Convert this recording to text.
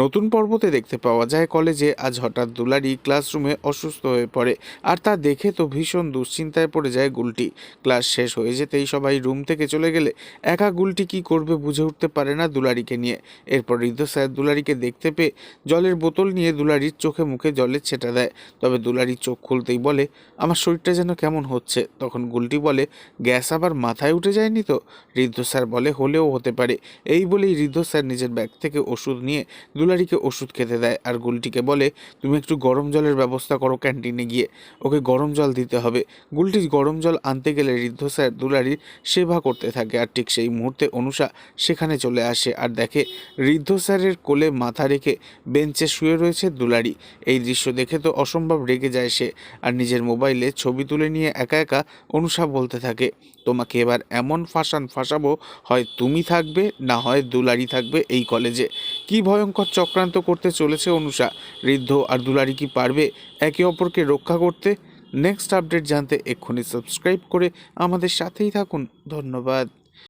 নতুন পর্বতে দেখতে পাওয়া যায় কলেজে আজ হঠাৎ দুলারি ক্লাসরুমে অসুস্থ হয়ে পড়ে। আর তা দেখে তো ভীষণ দুশ্চিন্তায় পড়ে যায় গুলটি। ক্লাস শেষ হয়ে যেতেই সবাই রুম থেকে চলে গেলে একা গুলটি কি করবে বুঝে উঠতে পারে না দুলারিকে নিয়ে। এরপর ঋদ্ধ স্যার দুলারিকে দেখতে পেয়ে জলের বোতল নিয়ে দুলারির চোখে মুখে জলের ছেটা দেয়। তবে দুলারির চোখ খুলতেই বলে, আমার শরীরটা যেন কেমন হচ্ছে। তখন গুলটি বলে, গ্যাস আবার মাথায় উঠে যায়নি তো? ঋদ্ধ স্যার বলে, হলেও হতে পারে। এই বলেই ঋদ্ধ স্যার নিজের ব্যাগ থেকে ওষুধ নিয়ে দুলারিকে ওষুধ খেতে দেয় আর গুলটিকে বলে, তুমি একটু গরম জলের ব্যবস্থা করো, ক্যান্টিনে গিয়ে ওকে গরম জল দিতে হবে। গুলটি গরম জল আনতে গেলে ঋদ্ধ স্যার দুলারির সেবা করতে থাকে। আর ঠিক সেই মুহূর্তে অনুষা সেখানে চলে আসে আর দেখে ঋদ্ধ স্যারের কোলে মাথা রেখে বেঞ্চে শুয়ে রয়েছে দুলারি। এই দৃশ্য দেখে তো অসম্ভব রেগে যায় সে আর নিজের মোবাইলে ছবি তুলে নিয়ে একা একা অনুষা বলতে থাকে, তোমাকে এবার এমন ফাঁসাবো, হয় তুমি থাকবে না হয় দুলারি থাকবে এই কলেজে। কি ভয়ঙ্কর চক্রান্ত করতে চলেছে অনুষা। ঋদ্ধ আর দুলারি কি পারবে একে অপরকে রক্ষা করতে? নেক্সট আপডেট জানতে এক্ষুনি সাবস্ক্রাইব করে আমাদের সাথেই থাকুন। ধন্যবাদ।